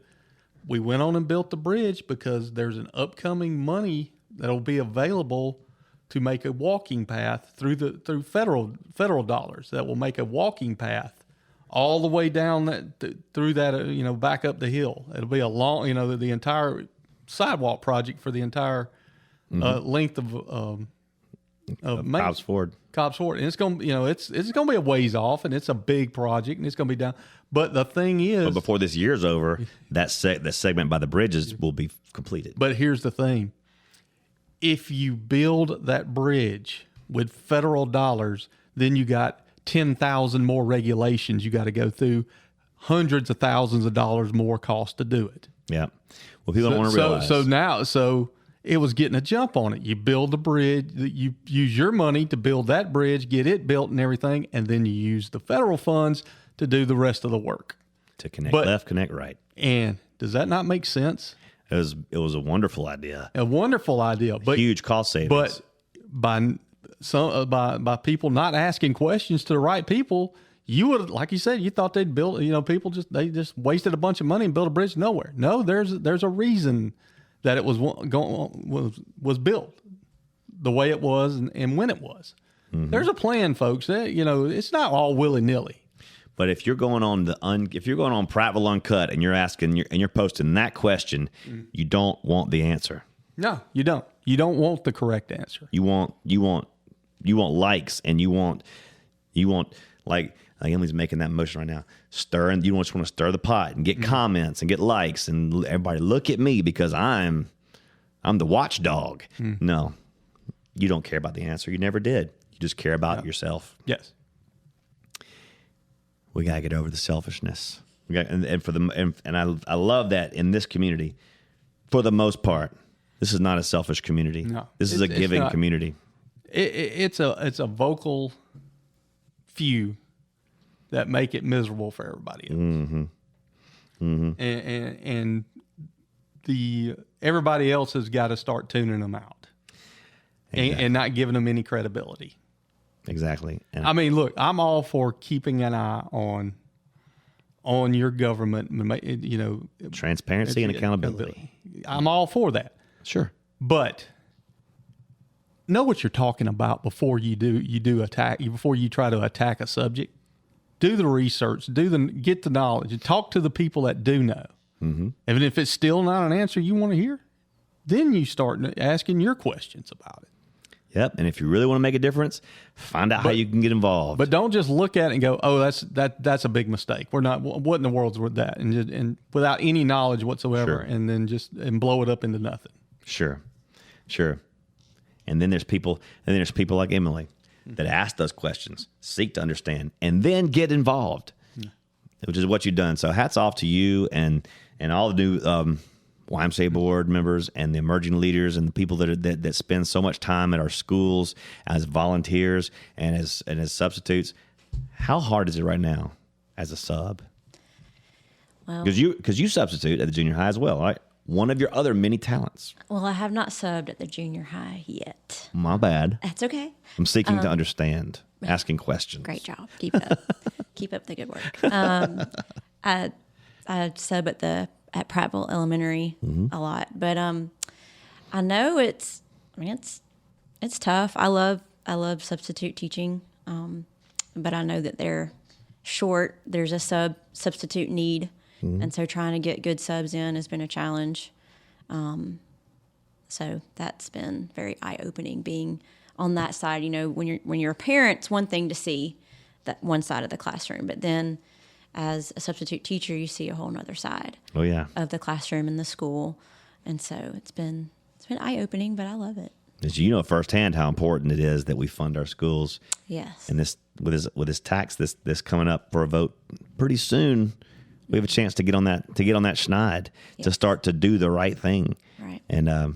"We went on and built the bridge because there's an upcoming money that'll be available to make a walking path through federal dollars that will make a walking path all the way down through that, back up the hill. It'll be a long, the entire sidewalk project for the entire length of Cobb's Ford. And it's going to, it's going to be a ways off, and it's a big project, and it's going to be down. But the thing is, but before this year's over, that segment by the bridges will be completed. But here's the thing: if you build that bridge with federal dollars, then you got 10,000 more regulations you got to go through, hundreds of thousands of dollars more cost to do it. Yeah. Well, people don't want to realize. So it was getting a jump on it. You build the bridge, you use your money to build that bridge, get it built and everything, and then you use the federal funds to do the rest of the work. To connect left, connect right. And does that not make sense? It was a wonderful idea. A wonderful idea. But huge cost savings. But by people not asking questions to the right people, you would, like you said, you thought they'd build. People just wasted a bunch of money and built a bridge nowhere. No, there's a reason that it was built the way it was and when it was. Mm-hmm. There's a plan, folks. It's not all willy nilly. But if you're going on Prattville Uncut and you're posting that question, you don't want the answer. No, you don't. You don't want the correct answer. You want likes, and you want like Emily's making that motion right now. You just want to stir the pot and get comments and get likes and everybody look at me because I'm the watchdog. No, you don't care about the answer. You never did. You just care about yourself. Yes. We gotta get over the selfishness. I love that in this community, for the most part, this is not a selfish community. No, this is a giving community. It's a vocal few that make it miserable for everybody else. Mm-hmm. Mm-hmm. And everybody else has got to start tuning them out and not giving them any credibility. Exactly. And I mean, look, I'm all for keeping an eye on your government, transparency and accountability. I'm all for that. Sure. But know what you're talking about before you try to attack a subject. Do the research, get the knowledge, and talk to the people that do know. Mm-hmm. And if it's still not an answer you want to hear, then you start asking your questions about it. Yep. And if you really want to make a difference, find out how you can get involved. But don't just look at it and go, "Oh, that's a big mistake. We're not. What in the world's with that?" And without any knowledge whatsoever, Sure. and then and blow it up into nothing. Sure. And then there's people like Emily that ask those questions, seek to understand, and then get involved, which is what you've done. So hats off to you and all the new YMCA board members and the emerging leaders and the people that spend so much time at our schools as volunteers and as substitutes. How hard is it right now as a sub? Well, Because you substitute at the junior high as well, right? One of your other many talents. Well, I have not subbed at the junior high yet. My bad. That's okay. I'm seeking to understand, asking questions. Great job. Keep it up. Keep up the good work. I sub at Prattville Elementary a lot, but I know it's tough. I love substitute teaching, but I know that they're short. There's a substitute need. And so trying to get good subs in has been a challenge. So that's been very eye-opening being on that side. You know, when you're a parent, it's one thing to see that one side of the classroom, but then as a substitute teacher, you see a whole nother side of the classroom and the school. And so it's been eye-opening, but I love it. As you know firsthand how important it is that we fund our schools. Yes. And this with this tax this coming up for a vote pretty soon, we have a chance to get on that schneid to start to do the right thing. Right. And I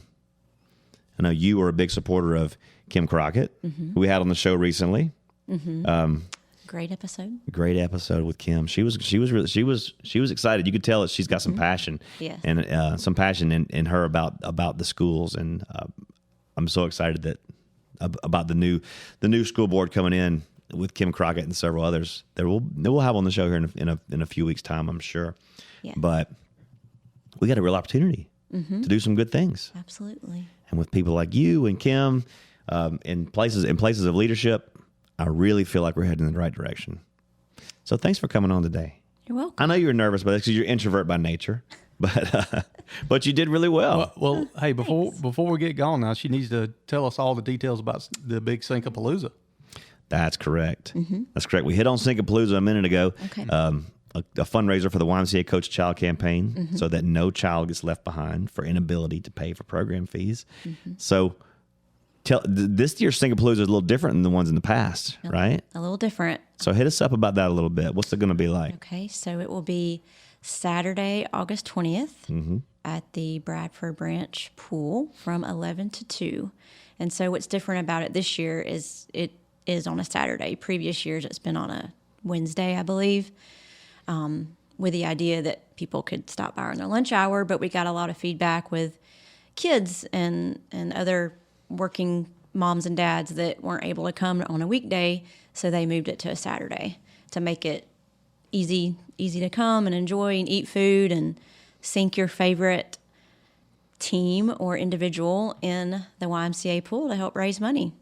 know you were a big supporter of Kim Crockett, who we had on the show recently. Great episode. Great episode with Kim. She was excited. You could tell that she's got some passion. Yes. And some passion in her about the schools. And I'm so excited about the new school board coming in with Kim Crockett and several others that we'll have on the show here in a few weeks' time, I'm sure. Yeah. But we got a real opportunity to do some good things. Absolutely. And with people like you and Kim, in places of leadership, I really feel like we're heading in the right direction. So thanks for coming on today. You're welcome. I know you were nervous about this because you're an introvert by nature, but you did really well. Well, hey, before we get going now, she needs to tell us all the details about the big Syncapalooza. That's correct. That's correct. We hit on Syncapalooza a minute ago. Okay. A fundraiser for the YMCA Coach Child campaign so that no child gets left behind for inability to pay for program fees. So this year's Syncapalooza is a little different than the ones in the past, right? A little different. So hit us up about that a little bit. What's it going to be like? Okay, so it will be Saturday, August 20th at the Bradford Branch Pool from 11 to 2. And so what's different about it this year is it is on a Saturday. Previous years it's been on a Wednesday, I believe, with the idea that people could stop by on their lunch hour. But we got a lot of feedback with kids and other working moms and dads that weren't able to come on a weekday, so they moved it to a Saturday to make it easy to come and enjoy and eat food and sink your favorite team or individual in the YMCA pool to help raise money.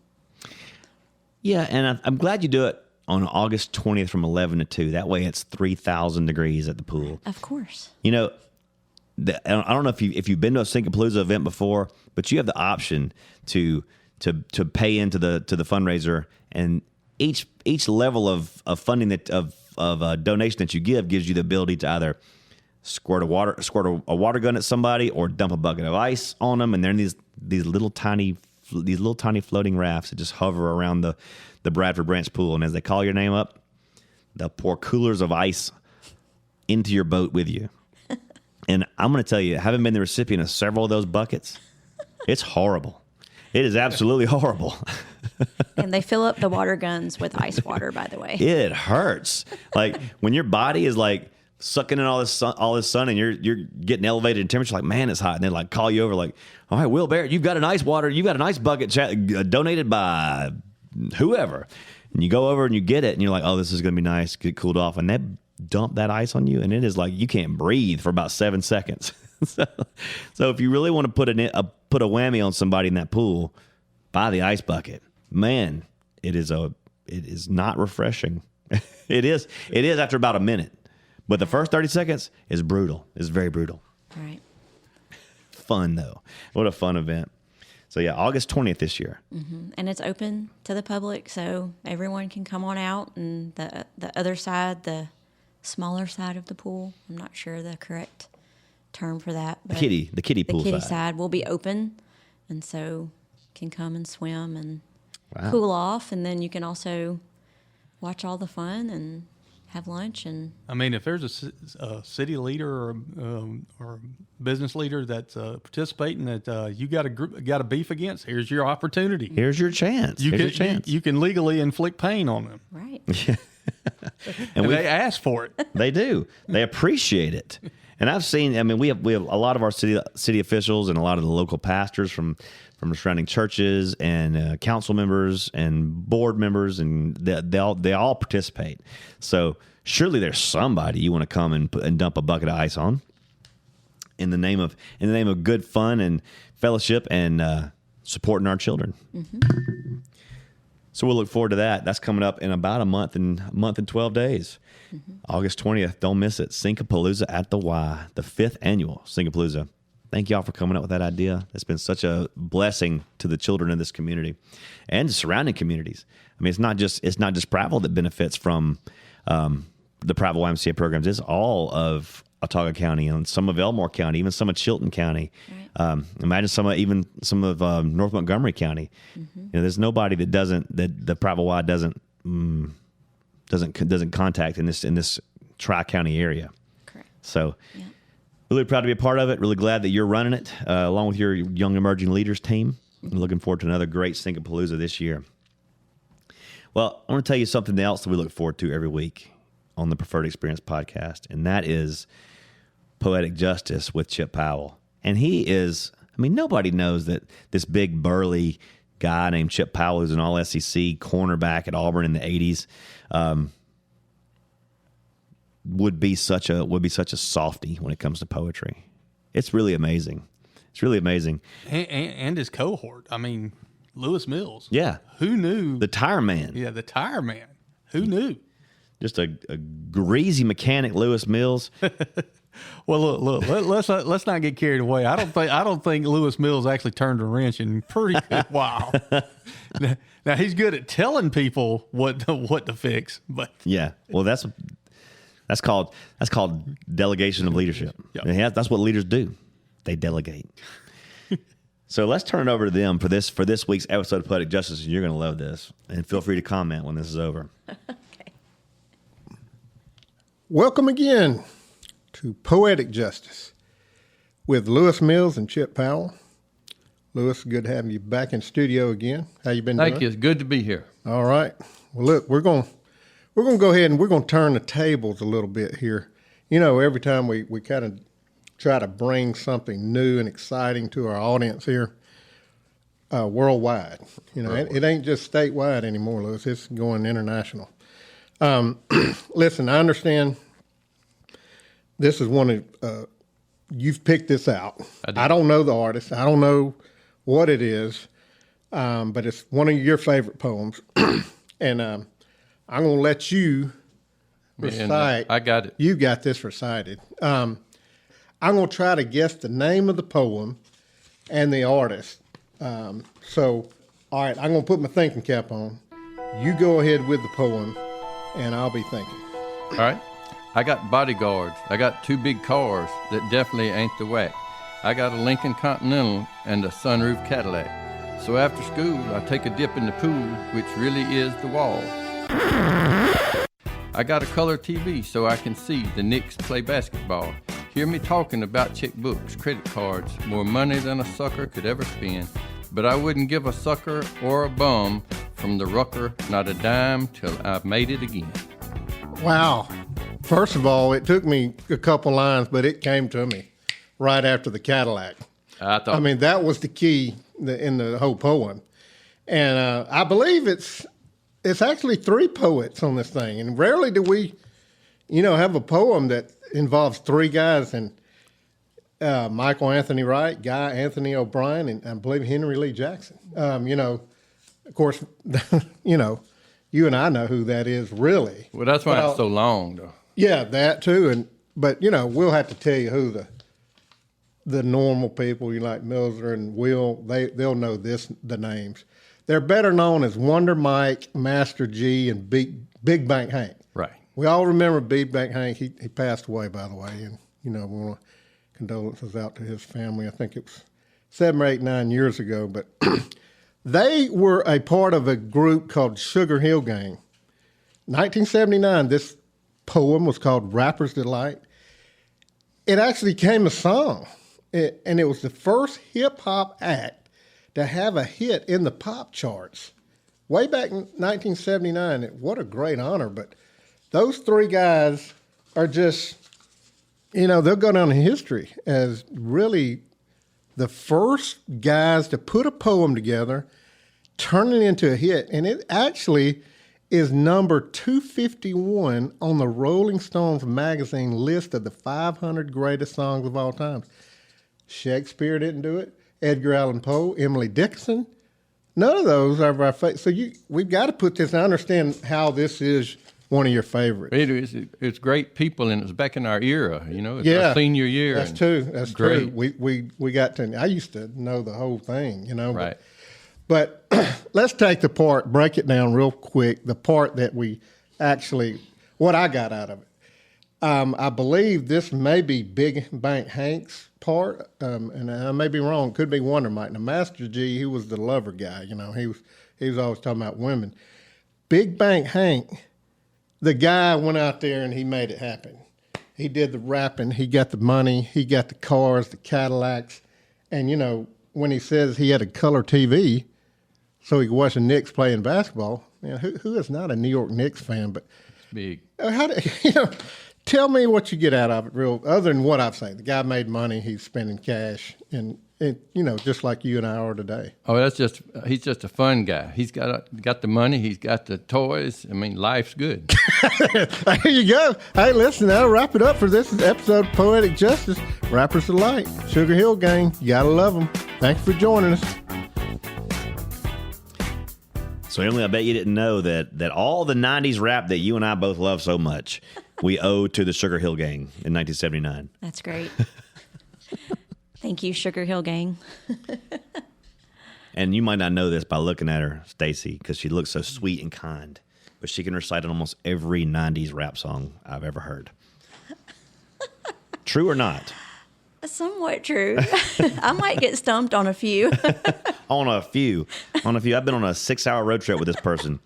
Yeah, and I'm glad you do it on August 20th from 11 to 2. That way it's 3,000 degrees at the pool. Of course. You know, I don't know if you've been to a Syncapalooza event before, but you have the option to pay into the fundraiser, and each level of funding of donation that you give gives you the ability to either squirt a water gun at somebody or dump a bucket of ice on them, and they're in these little tiny floating rafts that just hover around the Bradford Branch pool, and as they call your name up, they'll pour coolers of ice into your boat with you. And I'm going to tell you, having been the recipient of several of those buckets, it's horrible. It is absolutely horrible. And they fill up the water guns with ice water, by the way. It hurts. Like when your body is like sucking in all this sun, and you're getting elevated in temperature. Like, man, it's hot. And then like call you over, like, all right, Will Barrett, you've got an ice bucket donated by whoever. And you go over and you get it, and you're like, oh, this is going to be nice, get cooled off. And they dump that ice on you, and it is like you can't breathe for about 7 seconds. So if you really want to put a whammy on somebody in that pool, buy the ice bucket. Man, it is not refreshing. It is after about a minute. But the first 30 seconds is brutal. It's very brutal. Right. Fun, though. What a fun event. So, yeah, August 20th this year. Mm-hmm. And it's open to the public, so everyone can come on out. And the other side, the smaller side of the pool, I'm not sure the correct term for that. But the kiddie pool side will be open, and so can come and swim and cool off. And then you can also watch all the fun and have lunch. And I mean, if there's a city leader or business leader that's participating that you got a beef against, here's your opportunity. Here's your chance. You can legally inflict pain on them. right. And they ask for it. They do. They appreciate it. And I've seen. I mean, we have a lot of our city officials and a lot of the local pastors from the surrounding churches and council members and board members, and they all participate. So surely there's somebody you want to come and dump a bucket of ice on in the name of good fun and fellowship and supporting our children. Mm-hmm. So we'll look forward to that. That's coming up in about a month and 12 days. Mm-hmm. August 20th. Don't miss it. Syncapalooza at the Y, the 5th annual Syncapalooza. Thank y'all for coming up with that idea. It's been such a blessing to the children in this community and the surrounding communities. I mean, it's not just Prattville that benefits from the Prattville YMCA programs. It's all of Autauga County and some of Elmore County, even some of Chilton County. Right. Imagine some of North Montgomery County. Mm-hmm. You know, there's nobody that the Prattville Y doesn't contact in this tri-county area. Correct. So. Yeah. Really proud to be a part of it. Really glad that you're running it along with your Young Emerging Leaders team. I'm looking forward to another great Syncapalooza this year. Well, I want to tell you something else that we look forward to every week on the Preferred Experience podcast, and that is Poetic Justice with Chip Powell. And he is, I mean, nobody knows that this big burly guy named Chip Powell, who's an all-SEC cornerback at Auburn in the 80s, would be such a softie when it comes to poetry. It's really amazing. It's really amazing. And his cohort. I mean, Lewis Mills. Yeah. Who knew? The tire man. Yeah, the tire man. Who knew? Just a greasy mechanic, Lewis Mills. Well, look. Let's not get carried away. I don't think Lewis Mills actually turned a wrench in pretty good while. Now he's good at telling people what to fix, but yeah. Well, that's called delegation of leadership. Yep. That's what leaders do. They delegate. So let's turn it over to them for this week's episode of Poetic Justice, and you're going to love this. And feel free to comment when this is over. Okay. Welcome again to Poetic Justice with Lewis Mills and Chip Powell. Lewis, good to have you back in studio again. How you been doing? Thank you. It's good to be here. All right. Well, look, we're going to go ahead and we're going to turn the tables a little bit here. You know, every time we kind of try to bring something new and exciting to our audience here worldwide. You know, it ain't just statewide anymore, Lewis. It's going international. Listen, I understand this is one of, you've picked this out. I don't know the artist. I don't know what it is, but it's one of your favorite poems. And I'm going to let you recite. I got it. You got this recited. I'm going to try to guess the name of the poem and the artist. So, all right, I'm going to put my thinking cap on. You go ahead with the poem, and I'll be thinking. All right. I got bodyguards. I got two big cars that definitely ain't the whack. I got a Lincoln Continental and a sunroof Cadillac. So after school, I take a dip in the pool, which really is the wall. I got a color TV so I can see the Knicks play basketball. Hear me talking about checkbooks, credit cards, more money than a sucker could ever spend. But I wouldn't give a sucker or a bum from the rucker not a dime till I've made it again. Wow. First of all, it took me a couple lines, but it came to me right after the Cadillac. I mean, that was the key in the whole poem. And I believe it's actually 3 poets on this thing. And rarely do we, have a poem that involves 3 guys, and Michael Anthony Wright, Guy Anthony O'Brien, and I believe Henry Lee Jackson. Of course, you and I know who that is, really. Well, that's why it's so long, though. Yeah, that too. But we'll have to tell you who the normal people, like Millzer and Will, they'll know the names. They're better known as Wonder Mike, Master G, and Big Bank Hank. Right. We all remember Big Bank Hank. He passed away, by the way, and we want condolences out to his family. I think it was 7 or 8, 9 years ago, but they were a part of a group called Sugar Hill Gang. 1979, this poem was called Rapper's Delight. It actually became a song, and it was the first hip-hop act to have a hit in the pop charts. Way back in 1979, what a great honor, but those 3 guys are just, they'll go down in history as really the first guys to put a poem together, turn it into a hit, and it actually is number 251 on the Rolling Stones magazine list of the 500 greatest songs of all time. Shakespeare didn't do it. Edgar Allan Poe, Emily Dickinson. None of those are our favorites. So we've got to put this. I understand how this is one of your favorites. It is. It's great people, and it's back in our era. It's our senior year. That's true. That's great. True. We got to. I used to know the whole thing. Right. But let's take the part, break it down real quick, the part that what I got out of it. I believe this may be Big Bank Hank's part, and I may be wrong. It could be Wonder Mike. Now, Master G, he was the lover guy. He was always talking about women. Big Bank Hank, the guy went out there and he made it happen. He did the rapping. He got the money. He got the cars, the Cadillacs. And, when he says he had a color TV so he could watch the Knicks playing basketball, who is not a New York Knicks fan? But it's big. Tell me what you get out of it, other than what I've said. The guy made money. He's spending cash, and just like you and I are today. Oh, he's just a fun guy. He's got the money. He's got the toys. I mean, life's good. There you go. Hey, listen, that'll wrap it up for this episode of Poetic Justice. Rappers Delight, Sugar Hill Gang. You gotta love them. Thanks for joining us. So, Emily, I bet you didn't know that all the 90s rap that you and I both love so much, we owe to the Sugar Hill Gang in 1979. That's great. Thank you, Sugar Hill Gang. And you might not know this by looking at her, Stacy, because she looks so sweet and kind. But she can recite almost every 90s rap song I've ever heard. True or not? Somewhat true. I might get stumped on a few. On a few. I've been on a 6-hour road trip with this person.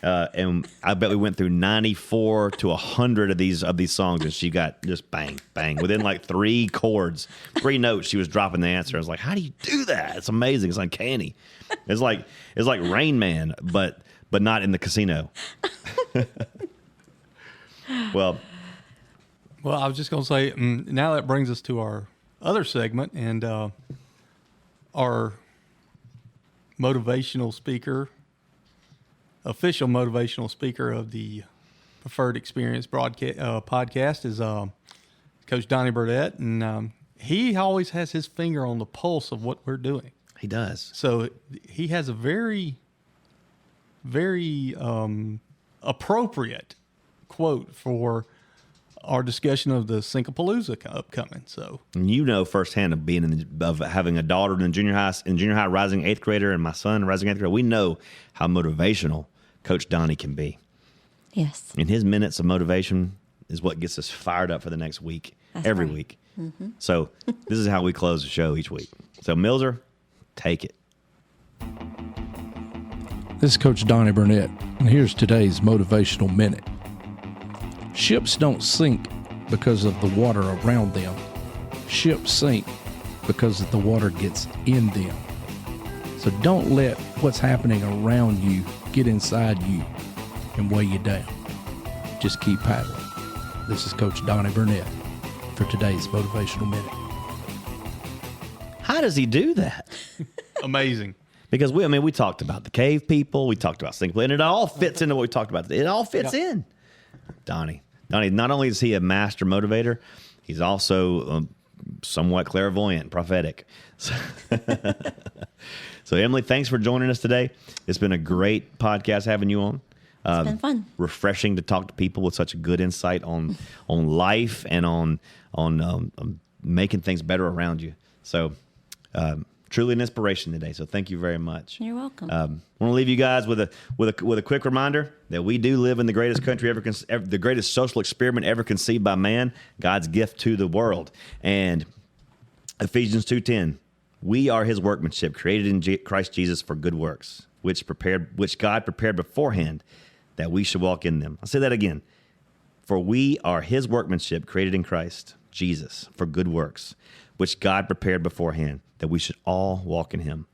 And I bet we went through 94 to 100 of these songs, and she got just bang, bang. Within like 3 chords, 3 notes, she was dropping the answer. I was like, how do you do that? It's amazing. It's uncanny. It's like Rain Man, but not in the casino. Well, I was just going to say, now that brings us to our other segment, and our motivational speaker, official motivational speaker of the Preferred Experience podcast is Coach Donny Burnett, and he always has his finger on the pulse of what we're doing. He does. So he has a very, very appropriate quote for our discussion of the Syncopalooza upcoming. So firsthand of having a daughter in junior high, rising 8th grader, and my son rising 8th grader. We know how motivational Coach Donny can be. Yes. And his minutes of motivation is what gets us fired up for the next week, every week. Mm-hmm. So this is how we close the show each week. So Millzer, take it. This is Coach Donny Burnett, and here's today's Motivational Minute. Ships don't sink because of the water around them. Ships sink because the water gets in them. So don't let what's happening around you get inside you and weigh you down. Just keep paddling. This is Coach Donny Burnett for today's Motivational Minute. How does he do that? Amazing. Because we talked about the cave people, we talked about single, and it all fits into what we talked about. It all fits in. Donny, not only is he a master motivator, he's also somewhat clairvoyant, prophetic. So, Emily, thanks for joining us today. It's been a great podcast having you on. It's been fun. Refreshing to talk to people with such a good insight on life and on making things better around you. So, truly an inspiration today. So, thank you very much. You're welcome. I want to leave you guys with a quick reminder that we do live in the greatest country ever, the greatest social experiment ever conceived by man, God's gift to the world. And Ephesians 2:10, we are His workmanship, created in Christ Jesus for good works, which God prepared beforehand that we should walk in them. I'll say that again. For we are His workmanship, created in Christ Jesus for good works, which God prepared beforehand that we should all walk in Him.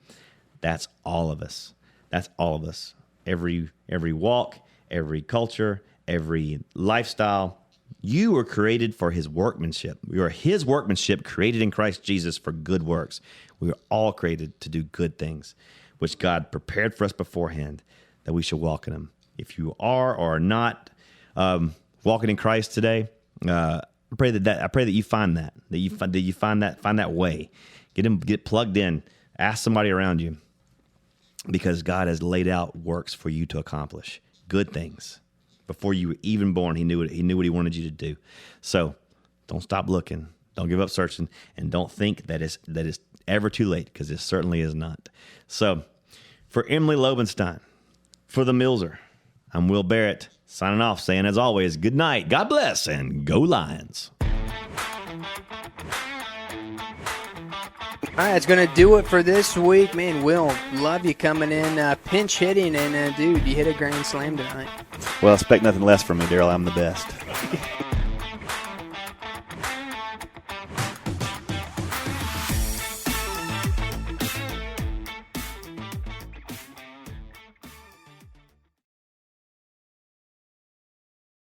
That's all of us. That's all of us. Every walk, every culture, every lifestyle. You were created for His workmanship. We are His workmanship, created in Christ Jesus for good works. We are all created to do good things, which God prepared for us beforehand that we should walk in Him. If you are or are not walking in Christ today, I pray that you find that you find that way. Get plugged in. Ask somebody around you, because God has laid out works for you to accomplish, good things. Before you were even born, He knew what He wanted you to do. So don't stop looking. Don't give up searching, and don't think that it's ever too late, because it certainly is not. So for Emily Lobenstein, for the Millzer, I'm Will Barrett, signing off, saying as always, good night, God bless, and go Lions. All right, that's going to do it for this week. Man, Will, love you coming in, pinch hitting, and dude, you hit a grand slam tonight. Well, expect nothing less from me, Daryl. I'm the best.